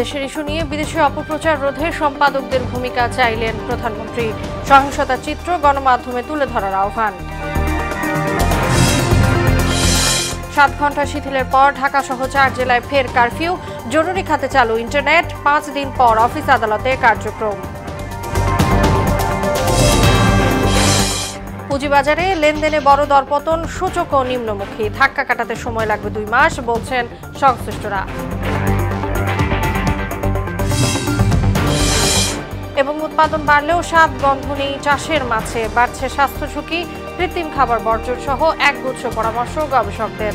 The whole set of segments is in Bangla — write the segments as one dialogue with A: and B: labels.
A: দেশের ইস্যু নিয়ে বিদেশে অপপ্রচার রোধে সম্পাদকদের ভূমিকা চাইলেন প্রধানমন্ত্রী। সহিংসতার চিত্র গণমাধ্যমে তুলে ধরার আহ্বান। 7 ঘন্টা শিথিলের পর ঢাকা সহ 4 জেলায় ফের কারফিউ। জরুরি খাতে চালু ইন্টারনেট। 5 দিন পর অফিস আদালতে কার্যক্রম। পুঁজিবাজারে লেনদেনে বড় দরপতন, সূচকও নিম্নমুখী। ধাক্কা কাটাতে সময় লাগবে 2 মাস বলছেন সংশ্লিষ্টরা। এবং উৎপাদন বাড়লেও স্বাদ গন্ধ নেই চাষের মাছে। বাড়ছে স্বাস্থ্য ঝুঁকি, কৃত্রিম খাবার বর্জন সহ একগুচ্ছ পরামর্শ গবেষকদের।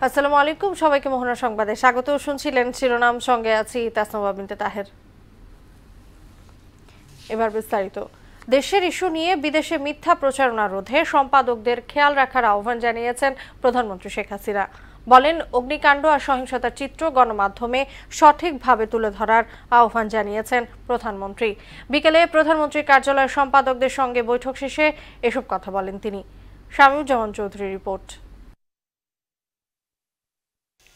A: আসসালামু আলাইকুম, সবাইকে মোহনা সংবাদে স্বাগত। শুনছিলেন শিরোনাম, সঙ্গে আছি তাসনিমা বিনতে তাহের। এবার বিস্তারিত। দেশের ইস্যু নিয়ে বিদেশে মিথ্যা প্রচারণা রোধে সম্পাদকদের খেয়াল রাখার আহ্বান জানিয়েছেন প্রধানমন্ত্রী শেখ হাসিনা। বলেন, অগ্নিকাণ্ড আর সহিংসতার চিত্র গণমাধ্যমে সঠিকভাবে তুলে ধরার আহ্বান জানিয়েছেন প্রধানমন্ত্রী। বিকেলে প্রধানমন্ত্রীর কার্যালয়ের সম্পাদকদের সঙ্গে বৈঠক শেষে এসব কথা বলেন তিনি। শামীউজ্জামান চৌধুরীর রিপোর্ট।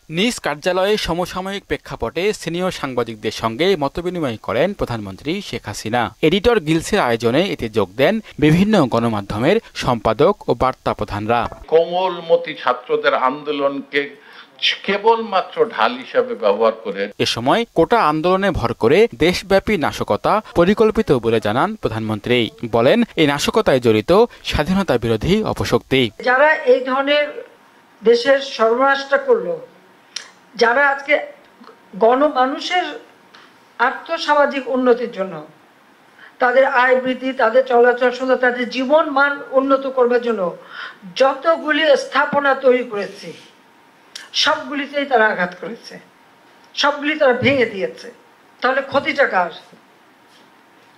B: নিজ কার্যালয়ে সমসাময়িক প্রেক্ষাপটে সিনিয়র সাংবাদিকদের সঙ্গে মতবিনিময় করেন প্রধানমন্ত্রী শেখ হাসিনা। এডিটর গিলসের আয়োজনে এতে যোগ দেন বিভিন্ন গণমাধ্যমের সম্পাদক ও বার্তা প্রধানরা।
C: কোমলমতি ছাত্রদের আন্দোলনকে কেবলমাত্র ঢাল হিসাবে ব্যবহার করে
B: এ সময় কোটা আন্দোলনে ভর করে দেশব্যাপী নাশকতা পরিকল্পিত বলে জানান প্রধানমন্ত্রী। বলেন, এই নাশকতায় জড়িত স্বাধীনতা বিরোধী অপশক্তি।
D: যারা এই ধরনের দেশের সর্বনাশটা করলো, যারা আজকে গণমানুষের আর্থসামাজিক উন্নতির জন্য, তাদের আয় বৃদ্ধি, তাদের চলাচল সুন্দর, তাদের জীবন মান উন্নত করবার জন্য যতগুলি স্থাপনা তৈরি করেছে সবগুলিতেই তারা আঘাত করেছে, সবগুলি তারা ভেঙে দিয়েছে। তাহলে ক্ষতিটা কার?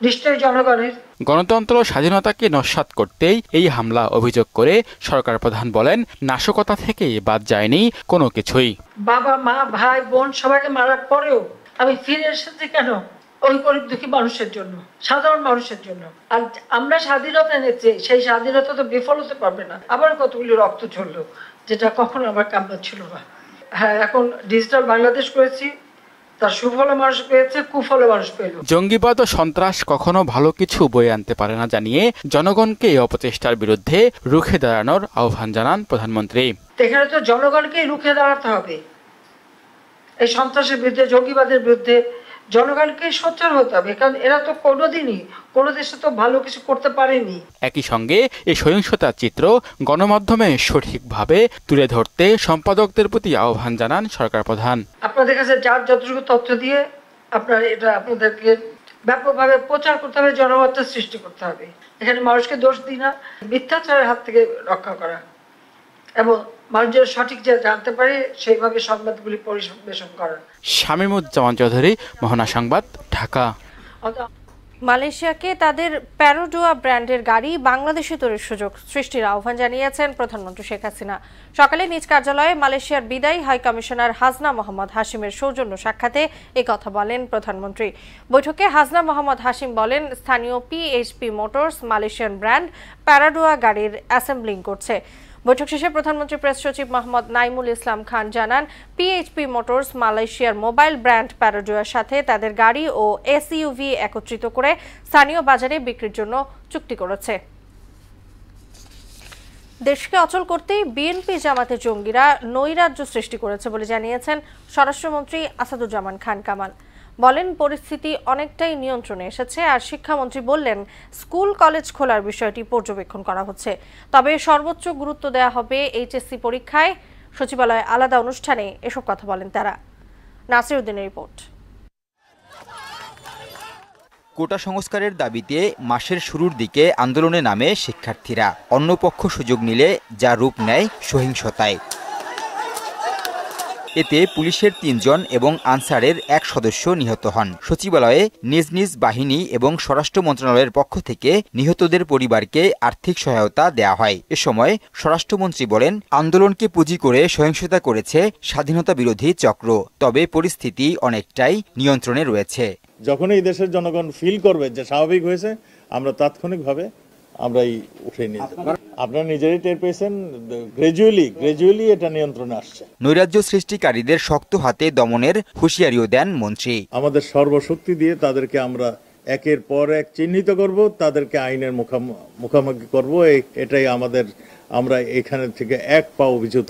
D: নিশ্চয়ই জনগণের।
B: গণতন্ত্র স্বাধীনতাকে নস্যাৎ করতেই এই হামলা অভিযোগ করে সরকার প্রধান বলেন, নাশকতা থেকে বাদ যায়নি কোনো কিছুই।
D: বাবা মা ভাই বোন সবাইকে মারার পরেও আমি ফিরে এসেছি কেন? ওই গরিব দুঃখী মানুষের জন্য, সাধারণ মানুষের জন্য। আর আমরা স্বাধীনতা এনেছি, সেই স্বাধীনতা তো বিফল হতে পারবে না। আবার কতগুলি রক্ত ঝরলো, যেটা কখনো আমার কাম্য ছিল না। হ্যাঁ, এখন ডিজিটাল বাংলাদেশ করেছি, তার সুফল মানুষ পেয়েছে, কুফল মানুষ পেল।
B: জঙ্গিবাদ ও সন্ত্রাস কখনো ভালো কিছু বয়ে আনতে পারে না জানিয়ে জনগণকে এই অপচেষ্টার বিরুদ্ধে রুখে দাঁড়ানোর আহ্বান জানান প্রধানমন্ত্রী।
D: এখানে তো জনগণকেই রুখে দাঁড়াতে হবে। এই সন্ত্রাসের বিরুদ্ধে, জঙ্গিবাদের বিরুদ্ধে জনগণকে সোচ্চার হতে হবে, কারণ এরা তো কোনোদিনই কোনো দেশে তো ভালো কিছু করতে পারেনি।
B: একই সঙ্গে এই সহিংসতার চিত্র গণমাধ্যমে সঠিকভাবে তুলে ধরতে সম্পাদকদের প্রতি আহ্বান জানান সরকার প্রধান।
D: আপনাদের কাছে যার যতটুকু তথ্য দিয়ে এটা আপনাদেরকে ব্যাপকভাবে প্রচার করতে হবে, জনমত সৃষ্টি করতে হবে। এখানে মানুষকে দোষ দিই না, মিথ্যাচারের হাত থেকে রক্ষা করা এবং মানুষের সঠিক যে জানতে পারে সেইভাবে সংবাদগুলি পরিবেশন করা।
B: শামীমুজ্জামান চৌধুরী, মোহনা সংবাদ, ঢাকা।
A: মালয়েশিয়াকে তাদের প্যারাডোয়া ব্র্যান্ডের গাড়ি বাংলাদেশে তৈরির সুযোগ সৃষ্টির আহ্বান জানিয়েছেন প্রধানমন্ত্রী শেখ হাসিনা। সকালে নিজ কার্যালয়ে মালয়েশিয়ার বিদায়ী হাই কমিশনার হাসনা মোহাম্মদ হাশিমের সৌজন্য সাক্ষাতে কথা বলেন প্রধানমন্ত্রী। বৈঠকে হাসনা মোহাম্মদ হাশিম বলেন, স্থানীয় পিএইচপি মোটরস মালয়েশিয়ান ব্র্যান্ড প্যারাডোয়া গাড়ির অ্যাসেম্বলিং করছে। বৈঠক শেষে প্রধানমন্ত্রী প্রেস সচিব মোহাম্মদ নাইমুল ইসলাম খান জানান, পিএইচপি মোটরস মালয়েশিয়ার মোবাইল ব্র্যান্ড প্যারাডোয়ার সাথে তাদের গাড়ি ও এসইউভি একত্রিত করে স্থানীয় বাজারে বিক্রির জন্য চুক্তি করেছে। দেশকে অচল করতেই বিএনপি জামাতে জঙ্গিরা নৈরাজ্য সৃষ্টি করেছে বলে জানিয়েছেন স্বরাষ্ট্রমন্ত্রী আসাদুজ্জামান খান কামাল। বলেন, পরিস্থিতি অনেকটাই নিয়ন্ত্রণে এসেছে। আর শিক্ষামন্ত্রী বললেন, স্কুল কলেজ খোলার বিষয়টি পর্যবেক্ষণ করা হচ্ছে, তবে সর্বোচ্চ গুরুত্ব দেওয়া হবে এইচএসসি পরীক্ষায়। সচিবালয়ে আলাদা অনুষ্ঠানে এসব কথা বলেন তারা। নাসির উদ্দিনের রিপোর্ট।
E: কোটা সংস্কারের দাবিতে মাসের শুরুর দিকে আন্দোলনে নামে শিক্ষার্থীরা। অন্য পক্ষ সুযোগ নিলে যা রূপ নেয় সহিংসতায়। এতে পুলিশের 3 জন এবং আনসারের 1 সদস্য নিহত হন। সচিবালয়ে নিজ নিজ বাহিনী এবং স্বরাষ্ট্র মন্ত্রণালয়ের পক্ষ থেকে নিহতদের পরিবারকে আর্থিক সহায়তা দেওয়া হয়। এ সময় স্বরাষ্ট্রমন্ত্রী বলেন, আন্দোলনকে পুঁজি করে সহিংসতা করেছে স্বাধীনতা বিরোধী চক্র, তবে পরিস্থিতি অনেকটাই নিয়ন্ত্রণে রয়েছে।
F: যখন এই দেশের জনগণ ফিল করবে যে স্বাভাবিক হয়েছে, আমরা তাৎক্ষণিকভাবে আমরাই উঠে নিয়ে যাব। আপনারা নিজেরাই টের পেয়েছেন, গ্রাজুয়ালি এটা নিয়ন্ত্রণে আসছে।
E: নৈরাজ্য সৃষ্টিকারীদের শক্ত হাতে দমনের হুঁশিয়ারিও দেন মন্ত্রী।
F: আমাদের সর্বশক্তি দিয়ে তাদেরকে আমরা একের পর এক চিহ্নিত করব, তাদেরকে আইনের মুখোমুখি করব। এটাই আমরা এখানে থেকে এক পাও বিচ্যুত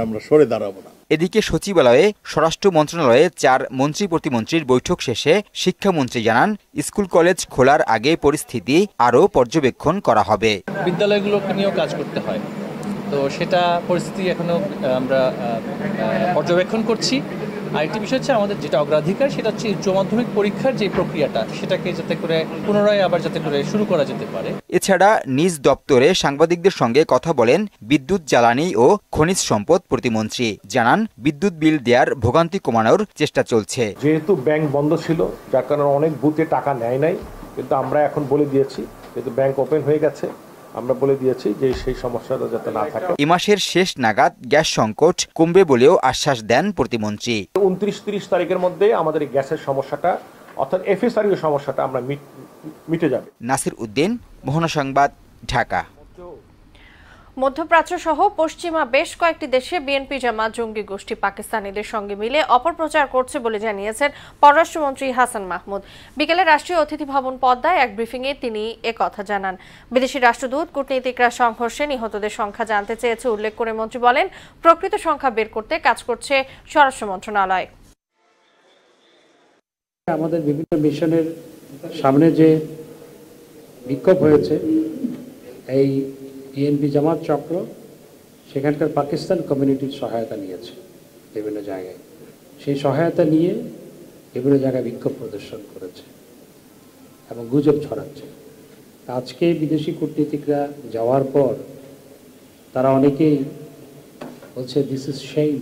F: আমরা সরে দাঁড়াবো না।
E: এদিকে সচিবালয়ে স্বরাষ্ট্র মন্ত্রণালয়ে 4 মন্ত্রী প্রতিমন্ত্রীর বৈঠক শেষে শিক্ষামন্ত্রী জানান, স্কুল কলেজ খোলার আগে পরিস্থিতি আরও পর্যবেক্ষণ করা হবে।
G: বিদ্যালয়গুলোকে নিয়েও কাজ করতে হয়, তো সেটা পরিস্থিতি এখনো আমরা পর্যবেক্ষণ করছি। আরেকটি বিষয় হচ্ছে আমাদের যেটা অগ্রাধিকার, সেটা হচ্ছে উচ্চ মাধ্যমিক পরীক্ষার যে প্রক্রিয়াটা, সেটাকে যাতে করে পুনরায় যাতে করে শুরু করা যেতে পারে।
E: এছাড়া নিজ দপ্তরে সাংবাদিকদের সঙ্গে কথা বলেন বিদ্যুৎ, জ্বালানি ও খনিজ সম্পদ প্রতিমন্ত্রী। জানান, বিদ্যুৎ বিল দেওয়ার ভোগান্তি কমানোর চেষ্টা চলছে।
H: যেহেতু ব্যাংক বন্ধ ছিল, যার কারণে অনেক বুথে টাকা নেয় নাই, কিন্তু আমরা এখন বলে দিয়েছি, যেহেতু ব্যাংক ওপেন হয়ে গেছে, আমরা বলে দিয়েছি যে সেই সমস্যাটা যাতে না থাকে।
E: এ মাসের শেষ নাগাদ গ্যাস সংকট কমবে বলেও আশ্বাস দেন প্রতিমন্ত্রী।
H: 29-30 তারিখের মধ্যে আমাদের এই গ্যাসের সমস্যাটা, অর্থাৎ এফএসআরইউ সমস্যাটা আমরা মিটে যাবে।
E: নাসির উদ্দিন, মোহনা সংবাদ, ঢাকা।
A: মধ্যপ্রাচ্য সহ পশ্চিমা বেশ কয়েকটি দেশে বিএনপি জামাত জঙ্গি গোষ্ঠী পাকিস্তানিদের সঙ্গে মিলে অপপ্রচার করছে বলে জানিয়েছেন পররাষ্ট্রমন্ত্রী হাসান মাহমুদ। বিকেলে রাষ্ট্রীয় অতিথি ভবন পদ্মায় এক ব্রিফিংয়ে তিনি একথা জানান। বিদেশি রাষ্ট্রদূত কূটনীতিকরা সংঘর্ষে নিহতদের সংখ্যা জানতে চেয়েছে উল্লেখ করে মন্ত্রী বলেন, প্রকৃত সংখ্যা বের করতে কাজ করছে স্বরাষ্ট্র মন্ত্রণালয়।
I: আমাদের বিভিন্ন মিশনের সামনে যে বিক্ষোভ হয়েছে, এই বিএনপি জামাত চক্র সেখানকার পাকিস্তান কমিউনিটির সহায়তা নিয়েছে বিভিন্ন জায়গায়। সেই সহায়তা নিয়ে বিভিন্ন জায়গায় বিক্ষোভ প্রদর্শন করেছে এবং গুজব ছড়াচ্ছে। আজকে বিদেশি কূটনীতিকরা যাওয়ার পর তারা অনেকেই বলছে দিস ইজ শেম।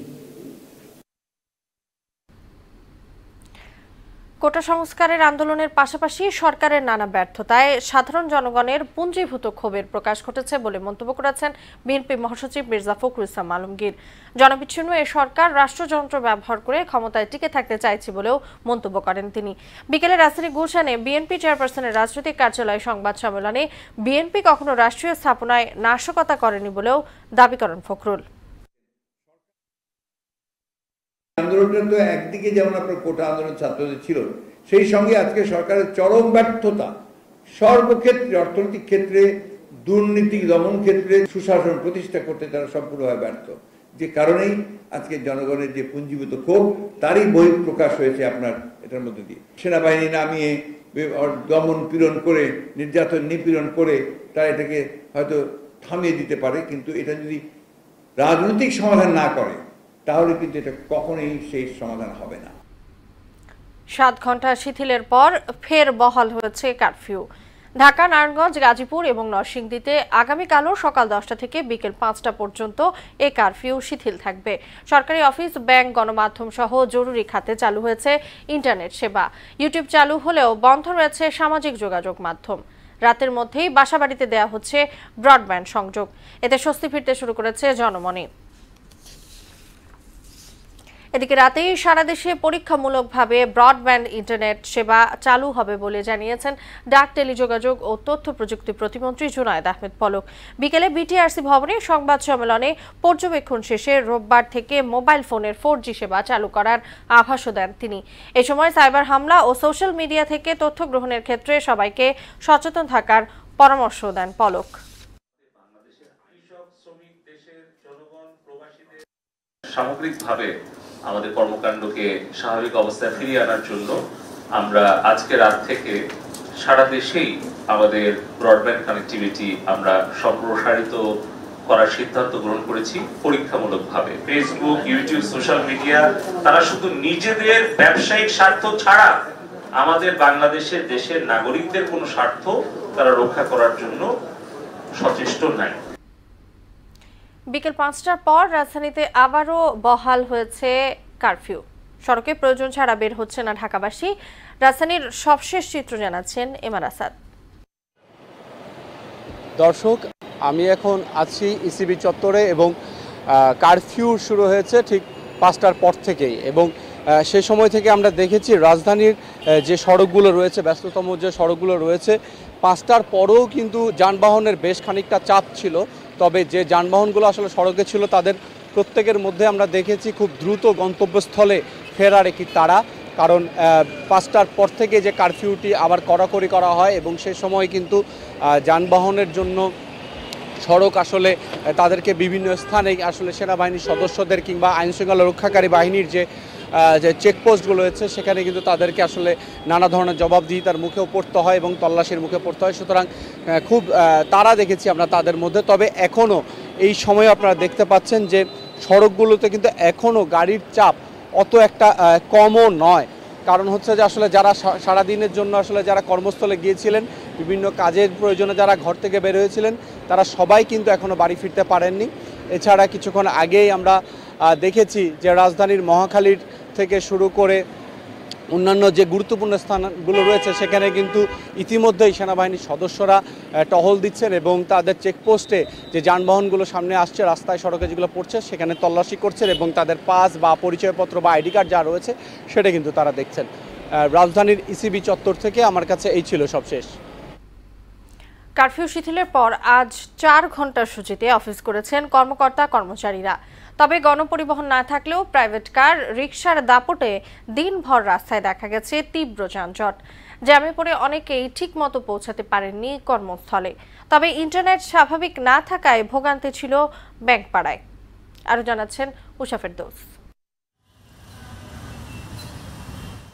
A: কোটা সংস্কারের আন্দোলনের পাশাপাশি সরকারের নানা ব্যর্থতায় সাধারণ জনগণের পুঞ্জীভূত ক্ষোভের প্রকাশ ঘটেছে বলে মন্তব্য করেছেন বিএনপি মহাসচিব মির্জা ফখরুল ইসলাম আলমগীর। জনবিচ্ছিন্ন এ সরকার রাষ্ট্রযন্ত্র ব্যবহার করে ক্ষমতায় টিকে থাকতে চাইছে বলেও মন্তব্য করেন তিনি। বিকেলে রাজধানী গুলশানে বিএনপি চেয়ারপারসনের রাজনৈতিক কার্যালয়ে সংবাদ সম্মেলনে বিএনপি কখনো রাষ্ট্রীয় স্থাপনায় নাশকতা করেনি বলেও দাবি করেন ফখরুল।
J: আন্দোলনটা তো একদিকে যেমন আপনার কোটা আন্দোলন ছাত্রদের ছিল, সেই সঙ্গে আজকে সরকারের চরম ব্যর্থতা সর্বক্ষেত্রে, অর্থনৈতিক ক্ষেত্রে, দুর্নীতি দমন ক্ষেত্রে সুশাসন প্রতিষ্ঠা করতে তারা সম্পূর্ণভাবে ব্যর্থ। যে কারণেই আজকে জনগণের যে পুঞ্জীভূত ক্ষোভ, তারই বহিঃপ্রকাশ হয়েছে আপনার এটার মধ্যে দিয়ে। সেনাবাহিনী নামিয়ে দমন পীড়ন করে, নির্যাতন নিপীড়ন করে তারা এটাকে হয়তো থামিয়ে দিতে পারে, কিন্তু এটা যদি রাজনৈতিক সমাধান না করে তাহলে কিন্তু এটা কখনোই সেই সমাধান হবে না।
A: 7 ঘন্টা শিথিলের পর ফের বহাল হয়েছে কারফিউ। ঢাকা, নারায়ণগঞ্জ, গাজীপুর এবং নরসিংদীতে আগামীকালও সকাল 10টা থেকে বিকেল 5টা পর্যন্ত এই কারফিউ শিথিল থাকবে। সরকারি অফিস, ব্যাংক, গণমাধ্যম সহ জরুরি খাতে চালু হয়েছে ইন্টারনেট সেবা। ইউটিউব চালু হলেও বন্ধ রয়েছে সামাজিক যোগাযোগ মাধ্যম। রাতের মধ্যেই বাসাবাড়িতে দেয়া হচ্ছে ব্রডব্যান্ড সংযোগ। এতে স্বস্তি ফিরতে শুরু করেছে জনমনে। এদিকে রাতেই সারা দেশে পরীক্ষামূলকভাবে ব্রডব্যান্ড ইন্টারনেট সেবা চালু হবে বলে জানিয়েছেন ডাক, টেলিযোগাযোগ ও তথ্য প্রযুক্তি প্রতিমন্ত্রী জুনায়েদ আহমেদ পলক। বিকেলে বিটিআরসি ভবনে সংবাদ সম্মেলনে পর্যবেক্ষণ শেষে রোববার থেকে মোবাইল ফোনের 4G সেবা চালু করার আভাসও দেন তিনি। এ সময় সাইবার হামলা ও সোশ্যাল মিডিয়া থেকে তথ্য গ্রহণের ক্ষেত্রে সবাইকে সচেতন থাকার পরামর্শ দেন পলক।
K: সামগ্রিকভাবে আমাদের কর্মকাণ্ডকে স্বাভাবিক অবস্থায় ফিরিয়ে আনার জন্য আমরা আজকে রাত থেকে সারা দেশেই আমাদের ব্রডব্যান্ড কানেক্টিভিটি আমরা সম্প্রসারিত করার সিদ্ধান্ত গ্রহণ করেছি পরীক্ষামূলকভাবে। ফেসবুক, ইউটিউব, সোশ্যাল মিডিয়া তারা শুধু নিজেদের ব্যবসায়িক স্বার্থ ছাড়া আমাদের বাংলাদেশের দেশের নাগরিকদের কোনো স্বার্থ তারা রক্ষা করার জন্য সচেষ্ট নাই।
A: বিকেল 5টার পর রাজধানীতে আবারও বহাল হয়েছে কারফিউ। সড়কে প্রয়োজন ছাড়া বের হচ্ছে না ঢাকাবাসী। রাজধানীর সবশেষ চিত্র জানাচ্ছেন এমআর আসাদ।
L: দর্শক, আমি এখন আছি ইসিবি চত্বরে এবং কারফিউ শুরু হয়েছে ঠিক 5টার পর থেকেই, এবং সেই সময় থেকে আমরা দেখেছি রাজধানীর যে সড়কগুলো রয়েছে, ব্যস্ততম যে সড়কগুলো রয়েছে, 5টার পরেও কিন্তু যানবাহনের বেশ খানিকটা চাপ ছিল। তবে যে যানবাহনগুলো আসলে সড়কে ছিল তাদের প্রত্যেকের মধ্যে আমরা দেখেছি খুব দ্রুত গন্তব্যস্থলে ফেরার একটি তাড়া। কারণ 5টার পর থেকে যে কারফিউটি আবার কড়াকড়ি করা হয় এবং সেই সময় কিন্তু যানবাহনের জন্য সড়ক আসলে তাদেরকে বিভিন্ন স্থানে আসলে সেনাবাহিনীর সদস্যদের কিংবা আইনশৃঙ্খলা রক্ষাকারী বাহিনীর যে চেকপোস্টগুলো রয়েছে সেখানে কিন্তু তাদেরকে আসলে নানা ধরনের জবাবদিহিতার মুখেও পড়তে হয় এবং তল্লাশির মুখে পড়তে হয়। সুতরাং খুব তারা দেখেছি আমরা তাদের মধ্যে। তবে এখনও এই সময়ে আপনারা দেখতে পাচ্ছেন যে সড়কগুলোতে কিন্তু এখনও গাড়ির চাপ অত একটা কমও নয়। কারণ হচ্ছে যে আসলে যারা সারাদিনের জন্য আসলে যারা কর্মস্থলে গিয়েছিলেন, বিভিন্ন কাজের প্রয়োজনে যারা ঘর থেকে বের হয়েছিলেন, তারা সবাই কিন্তু এখনও বাড়ি ফিরতে পারেননি। এছাড়া কিছুক্ষণ আগেই আমরা দেখেছি যে রাজধানীর মহাখালীর থেকে শুরু করে অন্যান্য যে গুরুত্বপূর্ণ স্থানগুলো রয়েছে সেখানে কিন্তু ইতিমধ্যেই সেনাবাহিনীর সদস্যরা টহল দিচ্ছেন এবং তাদের চেকপোস্টে যে যানবাহনগুলো সামনে আসছে, রাস্তায় সড়কে যেগুলো পড়ছে সেখানে তল্লাশি করছেন এবং তাদের পাস বা পরিচয়পত্র বা আইডি কার্ড যা রয়েছে সেটা কিন্তু তারা দেখছেন। রাজধানীর ইসিবি চত্বর থেকে আমার কাছে এই ছিল সবশেষ।
A: কারফিউ শিথিলের পর আজ 4 ঘন্টার সূচিতে অফিস করেছেন কর্মকর্তা কর্মচারীরা। তবে গণপরিবহন না থাকলেও প্রাইভেট কার, রিকশার দাপটে দিনভর রাস্তায় দেখা গেছে তীব্র যানজট। জ্যামে পড়ে অনেকেই ঠিকমতো পৌঁছাতে পারেননি কর্মস্থলে। তবে ইন্টারনেট স্বাভাবিক না থাকায় ভোগান্তি ছিল ব্যাংকপাড়ায়। আরও জানাচ্ছেন উষা ফেরদৌস।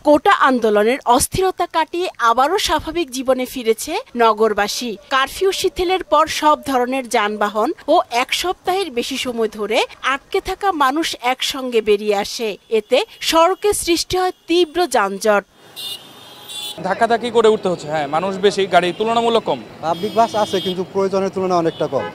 M: কোটা আন্দোলনের অস্থিরতা কাটিয়ে আবারও স্বাভাবিক জীবনে ফিরেছে নগরবাসী। কারফিউ শিথিলের পর সব ধরনের যানবাহন ও 1 সপ্তাহের বেশি সময় ধরে আটকে থাকা মানুষ একসঙ্গে বেরিয়ে আসে। এতে সড়কে সৃষ্টি হয় তীব্র যানজট।
N: ধাক্কাধাক্কি করে উঠতে হচ্ছে। হ্যাঁ, মানুষ বেশি, গাড়ি তুলনামূলক কম।
O: পাবলিক বাস আছে কিন্তু প্রয়োজনের তুলনায় অনেকটা কম।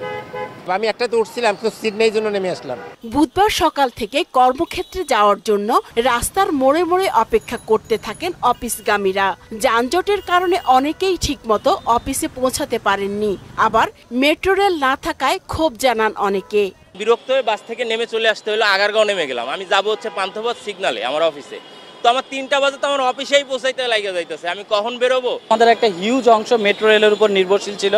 P: আমি একটাতে উঠছিলাম, তো সিট নেই জন্য নেমে আসলাম।
M: বুধবার সকাল থেকে কর্মক্ষেত্রে যাওয়ার জন্য রাস্তার মোড়ে মোড়ে অপেক্ষা করতে থাকেন অফিসগামীরা। যানজটের কারণে অনেকেই ঠিকমতো অফিসে পৌঁছাতে পারেননি। আবার মেট্রো রেল না থাকায় ক্ষোভ জানান অনেকে।
Q: বিরক্ত হয়ে বাস থেকে নেমে চলে আসতে হলো, আগারগাঁও নেমে গেলাম। আমি যাবো হচ্ছে পান্থপথ সিগনালে আমার অফিসে। তো আমার 3টা বাজে তো আমার অফিসেই পৌঁছাইতে লাগে যাইতেছে, আমি কখন বেরোবো?
R: আমাদের একটা হিউজ অংশ মেট্রো রেলের উপর নির্ভরশীল ছিল।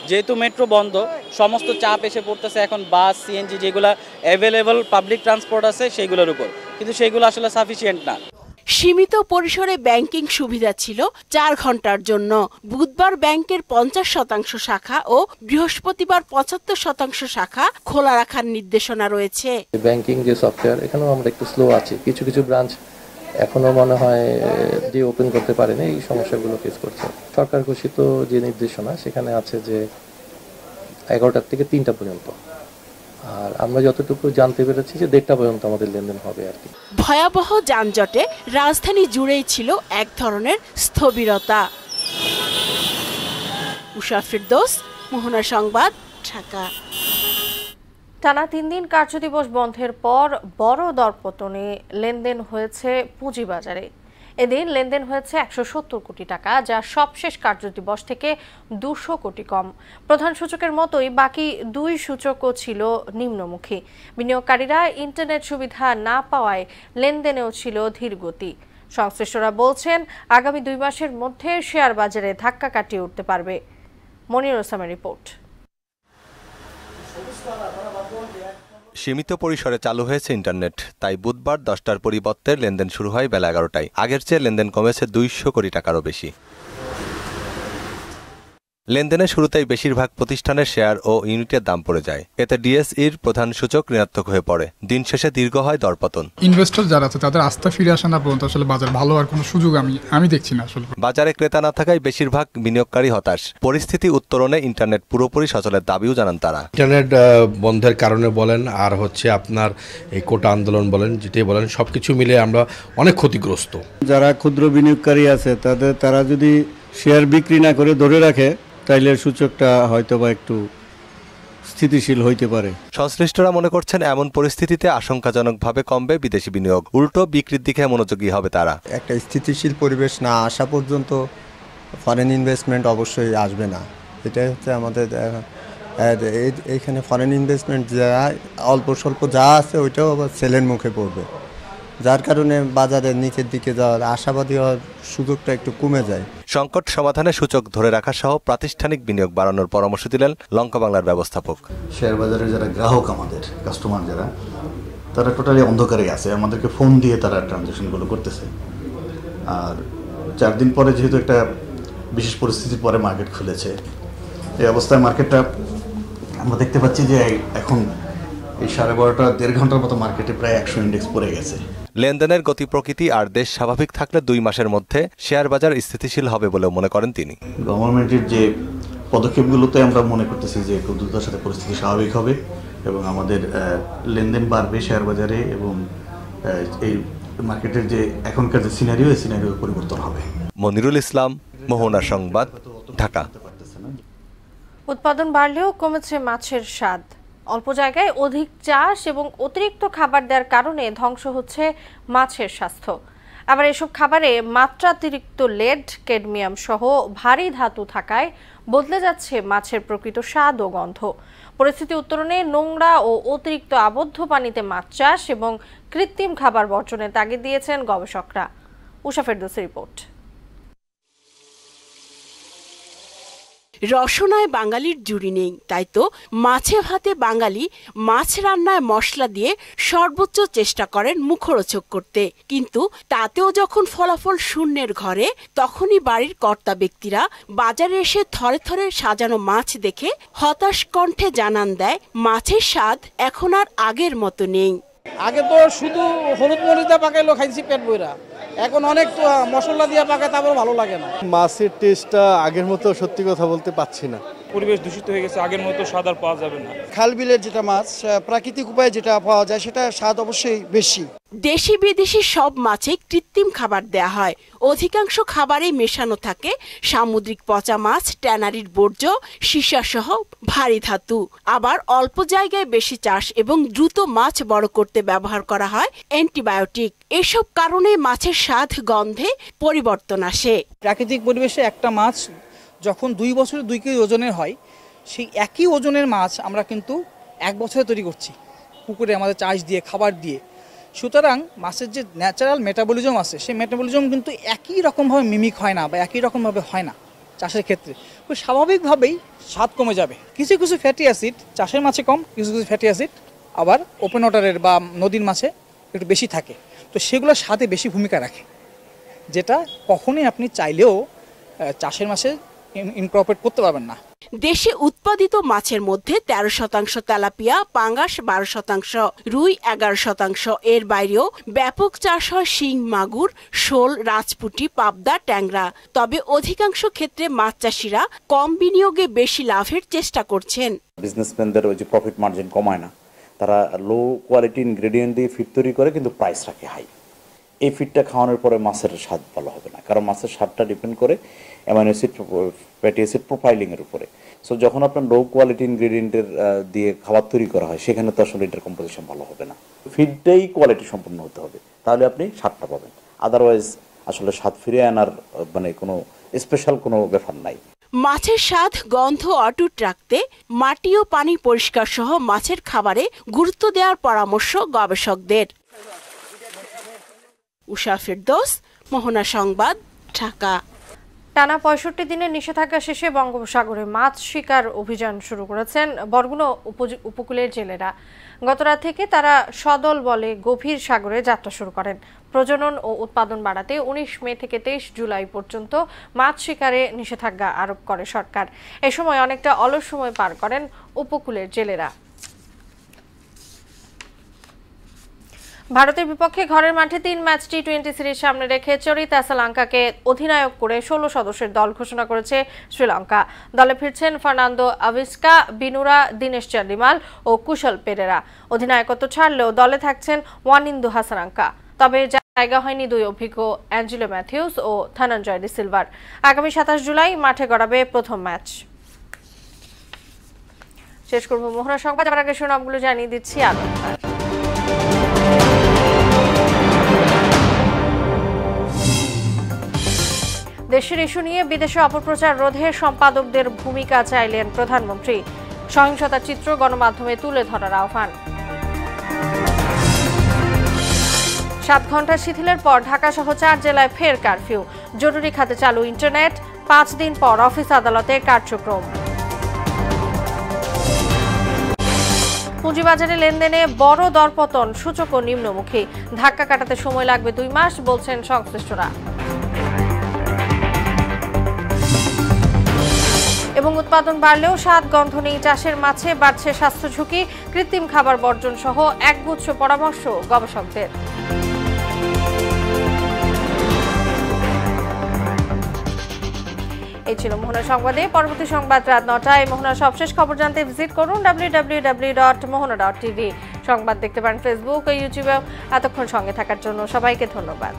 R: যেহেতু মেট্রো বন্ধ, সমস্ত চাপ এসে পড়তেছে এখন বাস, সিএনজি যেগুলো অ্যাভেলেবল পাবলিক ট্রান্সপোর্ট আছে সেইগুলোর উপর, কিন্তু সেইগুলো আসলে সাফিসিয়েন্ট না।
M: সীমিত পরিসরে ব্যাংকিং সুবিধা ছিল 4 ঘন্টার জন্য। বুধবার ব্যাংকের 50% শাখা ও বৃহস্পতিবার 75% শাখা খোলা রাখার নির্দেশনা রয়েছে।
G: ব্যাংকিং যে সফটওয়্যার, এখানেও আমরা একটু স্লো আছি। কিছু কিছু ব্রাঞ্চ এখনো মনে হয় যে ওপেন করতে পারেনি, এই সমস্যাগুলো ফেস করছে। সরকার ঘোষিত যে নির্দেশনা সেখানে আছে যে 11টা থেকে 3টা পর্যন্ত, আর আমরা যতটুকু জানতে পেরেছি যে 1টা পর্যন্ত আমাদের লেনদেন হবে আর কি।
M: ভয়াবহ যানজটে রাজধানী জুড়েই ছিল এক ধরনের স্থবিরতা। উষা ফেরদৌস, মোহনা সংবাদ, ঢাকা।
A: টানা 3 দিন কার্যদিবস বন্ধের পর বড় দরপতনে লেনদেন হয়েছে পুঁজিবাজারে। এদিন লেনদেন হয়েছে 170 কোটি টাকা, যা সবশেষ কার্যদিবস থেকে 200 কোটি কম। প্রধান সূচকের মতোই বাকি 2 সূচকও ছিল নিম্নমুখী। বিনিয়োগকারীরা ইন্টারনেট সুবিধা না পাওয়ায় লেনদেনেও ছিল ধীরগতি। সংশ্লিষ্টরা বলছেন আগামী 2 মাসের মধ্যে শেয়ার বাজারে ধাক্কা কাটিয়ে উঠতে পারবে। মনির ওসামের রিপোর্ট।
S: সীমিত পরিসরে চালু হয়েছে ইন্টারনেট, তাই বুধবার 10টার পরিবর্তে লেনদেন শুরু হয় বেলা 11টায়। আগের চেয়ে লেনদেন কমেছে 200 কোটি টাকারও বেশি। লেনদেনের শুরুতেই বেশিরভাগ প্রতিষ্ঠানের শেয়ার ও ইউনিটের দাম পড়ে যায়। এতে ডিএসইর প্রধান সূচক ঋণাত্মক হয়ে পড়ে। দিন শেষে দীর্ঘ হয় দরপতন।
T: ইনভেস্টর যারা আছে তাদের আস্থা ফিরে আসে না পর্যন্ত আসলে বাজার ভালো আর কোনো সুযোগ আমি দেখছি না। আসলে
S: বাজারে ক্রেতা না থাকায় বেশিরভাগ বিনিয়োগকারী হতাশ। পরিস্থিতি উত্তরণে ইন্টারনেট পুরোপুরি সচলের দাবিও জানান তারা।
U: ইন্টারনেট বন্ধের কারণে বলেন আর হচ্ছে আপনার এই কোটা আন্দোলন বলেন, যেটাই বলেন, সবকিছু মিলে আমরা অনেক ক্ষতিগ্রস্ত।
V: যারা ক্ষুদ্র বিনিয়োগকারী আছে তারা যদি শেয়ার বিক্রি না করে ধরে রাখে তাইলে সূচকটা হয়তোবা একটু স্থিতিশীল হইতে পারে।
S: সংশ্লিষ্টরা মনে করছেন এমন পরিস্থিতিতে আশঙ্কাজনকভাবে কমবে বিদেশি বিনিয়োগ, উল্টো বিক্রির দিকে মনোযোগী হবে তারা।
V: একটা স্থিতিশীল পরিবেশ না আসা পর্যন্ত ফরেন ইনভেস্টমেন্ট অবশ্যই আসবে না। এটাই হচ্ছে আমাদের এইখানে ফরেন ইনভেস্টমেন্ট যা অল্প স্বল্প যা আছে ওইটাও আবার সেলের মুখে পড়বে।
O: যার কারণে বাজারের নিচের দিকে যাওয়ার আশাবাদী হওয়ার সুযোগটা একটু কমে যায়।
S: সংকট সমাধানে সূচক ধরে রাখা সহ প্রাতিষ্ঠানিক বিনিয়োগ বাড়ানোর পরামর্শ দিলেন লঙ্কা বাংলার ব্যবস্থাপক।
C: শেয়ার বাজারের যারা গ্রাহক, আমাদের কাস্টমার যারা, তারা টোটালি অন্ধকারে আছে। আমাদেরকে ফোন দিয়ে তারা ট্রানজ্যাকশনগুলো করতেছে। আর 4 দিন পরে যেহেতু একটা বিশেষ পরিস্থিতির পরে মার্কেট খুলেছে, এই অবস্থায় মার্কেটটা আমরা দেখতে পাচ্ছি যে এখন এই 12:30 1.5 ঘন্টার মতো মার্কেটে প্রায় 100 ইন্ডেক্স পড়ে গেছে।
S: লেনদেনের গতি প্রকৃতি আর দেশ স্বাভাবিক থাকলে 2 মাসের মধ্যে শেয়ার বাজার স্থিতিশীল হবে বলেও মনে করেন তিনি।
C: গভর্নমেন্টের যে পদক্ষেপগুলোতে আমরা মনে করতেছি যে খুব দ্রুততার সাথে পরিস্থিতি স্বাভাবিক হবে এবং আমাদের লেনদেন বাড়বে শেয়ার বাজারে এবং এই মার্কেটের যে এখনকার যে সিনারিও, এই সিনারিও পরিবর্তন হবে।
S: মনিরুল ইসলাম, মোহনা সংবাদ, ঢাকা।
A: উৎপাদন বাড়লেও কমেছে মাছের স্বাদ। অল্প জায়গায় অধিক চাষ এবং অতিরিক্ত খাবার দেওয়ার কারণে ধ্বংস হচ্ছে মাছের স্বাস্থ্য। আবার এসব খাবারে মাত্রাতিরিক্ত লেড, ক্যাডমিয়াম সহ ভারী ধাতু থাকায় বদলে যাচ্ছে মাছের প্রকৃত স্বাদ ও গন্ধ। পরিস্থিতি উত্তরণে নোংরা ও অতিরিক্ত আবদ্ধ পানিতে মাছ চাষ এবং কৃত্রিম খাবার বর্জনের তাগিদ দিয়েছেন গবেষকরা। উষা ফেরদৌসের রিপোর্ট।
M: রসনায় বাঙালির জুড়ি নেই, তাই তো মাছে ভাতে বাঙালি মাছ রান্নায় মশলা দিয়ে সর্বোচ্চ চেষ্টা করেন মুখরোচক করতে। কিন্তু তাতেও যখন ফলাফল শূন্যের ঘরে, তখনই বাড়ির কর্তা ব্যক্তিরা বাজারে এসে থরে থরে সাজানো মাছ দেখে হতাশ কণ্ঠে জানান দেয়, মাছের স্বাদ এখন আর আগের মতো নেই।
D: আগে তো শুধু হলুদ মরিচ দিয়ে পাকাইলো খাইছি পেট বইরা, এখন অনেক মশলা দিয়ে পাকায়, তারপর ভালো লাগে না।
O: মাছের টেস্টটা আগের মতো সত্যি কথা বলতে পাচ্ছি না।
N: পরিবেশ দূষিত হয়ে গেছে, আগের মতো স্বাদ আর পাওয়া যাবে না।
D: খাল বিলের যেটা মাছ প্রাকৃতিক উপায়ে যেটা পাওয়া যায়, সেটা স্বাদ অবশ্যই বেশি।
M: দেশি বিদেশি সব মাছে কৃত্রিম খাবার দেয়া হয়। অধিকাংশ খাবারেই মেশানো থাকে সামুদ্রিক পচা মাছ, ট্যানারির বর্জ্য, সীসা সহ ভারী ধাতু। আবার অল্প জায়গায় বেশি চাষ এবং দ্রুত মাছ বড় করতে ব্যবহার করা হয় অ্যান্টিবায়োটিক। এসব কারণে মাছের স্বাদ, গন্ধে পরিবর্তন আসে।
D: প্রাকৃতিক পরিবেশে একটা মাছ যখন 2 বছরে 2 কেজি ওজনের হয়, সেই একই ওজনের মাছ আমরা কিন্তু 1 বছরে তৈরি করছি পুকুরে আমাদের চাষ দিয়ে, খাবার দিয়ে। সুতরাং মাছের যে ন্যাচারাল মেটাবলিজম আছে, সেই মেটাবলিজম কিন্তু একই রকমভাবে মিমিক হয় না বা একই রকমভাবে হয় না চাষের ক্ষেত্রে। তো স্বাভাবিকভাবেই স্বাদ কমে যাবে। কিছু কিছু ফ্যাটি অ্যাসিড চাষের মাছে কম, কিছু কিছু ফ্যাটি অ্যাসিড আবার ওপেন ওয়াটারের বা নদীর মাছে একটু বেশি থাকে। তো সেগুলো স্বাদে বেশি ভূমিকা রাখে, যেটা কখনোই আপনি চাইলেও চাষের মাছে ইনকর্পোরেট করতে পারবেন না।
M: দেশে উৎপাদিত মাছের মধ্যে 13% তেলাপিয়া, পাঙ্গাস 12%, রুই 11%। এর বাইরেও ব্যাপক চাষ হয় শিং, মাগুর, শোল, রাজপুঁটি, পাবদা, ট্যাংরা। তবে অধিকাংশ ক্ষেত্রে মাছ চাষিরা কম বিনিয়োগে বেশি লাভের চেষ্টা করছেন।
W: বিজনেসম্যানদের ওই যে প্রফিট মার্জিন কমায় না, তারা লো কোয়ালিটি ইনগ্রেডিয়েন্ট দিয়ে ফিড তৈরি করে, কিন্তু প্রাইস রাখে হাই। এই ফিডটা খাওয়ানোর পরে মাছের স্বাদ ভালো হবে না, কারণ মাছের স্বাদটা ডিপেন্ড করে অ্যামাইনো অ্যাসিড, ফ্যাটি অ্যাসিড প্রোফাইলিংয়ের উপরে। সো যখন আপনার লো কোয়ালিটি ইনগ্রেডিয়েন্টের দিয়ে খাবার তৈরি করা হয়, সেখানে তো আসলে এটার কম্পোজিশন ভালো হবে না। ফিডটাই কোয়ালিটি সম্পন্ন হতে হবে, তাহলে আপনি স্বাদটা পাবেন। আদারওয়াইজ আসলে স্বাদ ফিরিয়ে আনার মানে কোনো স্পেশাল কোনো ব্যাপার নাই।
M: মাছের স্বাদ, গন্ধ অটুট রাখতে মাটি ও পানি পরিষ্কার সহ মাছের খাবারে গুরুত্ব দেওয়ার পরামর্শ গবেষকদের। উষা ফেরদৌস, মোহনা সংবাদ, ঢাকা।
A: টানা 65 দিনের নিষেধাজ্ঞা শেষে বঙ্গোপসাগরে মাছ শিকার অভিযান শুরু করেছেন বরগুনা উপকূলের জেলেরা। গতরাত থেকে তারা সদল বলে গভীর সাগরে যাত্রা শুরু করেন। প্রজনন ও উৎপাদন বাড়াতে 19 মে থেকে 23 জুলাই পর্যন্ত মাছ শিকারে নিষেধাজ্ঞা আরোপ করে সরকার। এ সময় অনেকটা অলস সময় পার করেন উপকূলের জেলেরা। ভারতের বিপক্ষে ঘরের মাঠে 3 ম্যাচ টি20 সিরিজ সামনে রেখে চরিতা শ্রীলঙ্কাকে অধিনায়ক করে 16 সদস্যের দল ঘোষণা করেছে শ্রীলঙ্কা। দলে ফিরছেন ফার্নান্দো আভিস্কা, বিনুরা, দীনেশ চান্ডিমাল ও কুশল পেরেরা। অধিনায়কত্ব ছাড়লেও দলে থাকছেন ওয়ানিন্দু হাসানাঙ্কা। তবে জায়গা হয়নি 2 অভিজ্ঞ অ্যাঞ্জেলো ম্যাথিউস ও ধনঞ্জয় ডি সিলভার। আগামী 27 জুলাই মাঠে গড়াবে প্রথম ম্যাচ। শেষ করব মোহনা সংবাদ। যাবার আগে শিরোনামগুলো জানিয়ে দিচ্ছি আবার। দেশের ইস্যু নিয়ে বিদেশে অপপ্রচার রোধে সম্পাদকদের ভূমিকা চাইলেন প্রধানমন্ত্রী। সহিংসতার চিত্র গণমাধ্যমে তুলে ধরার আহ্বান। 7 ঘন্টা শিথিলের পর ঢাকা সহ 4 জেলায় ফের কারফিউ। জরুরি খাতে চালু ইন্টারনেট। 5 দিন পর অফিস আদালতে কার্যক্রম। পুঁজিবাজারে লেনদেনে বড় দরপতন, সূচকও নিম্নমুখী। ধাক্কা কাটাতে সময় লাগবে 2 মাস বলছেন সংশ্লিষ্টরা। এবং উৎপাদন বাড়লেও স্বাদ গন্ধ নেই চাষের মাছে, বাড়ছে স্বাস্থ্য ঝুঁকি। কৃত্রিম খাবার বর্জন সহ একগুচ্ছ পরামর্শ গবেষকদের। এই ছিল মোহনা সংবাদে। পরবর্তী সংবাদ রাত 9টায়। মোহনার সবশেষ খবর জানতে ভিজিট করুন www.mohona.tv। সংবাদ দেখতে পারেন ফেসবুক ও ইউটিউবেও। এতক্ষণ সঙ্গে থাকার জন্য সবাইকে ধন্যবাদ।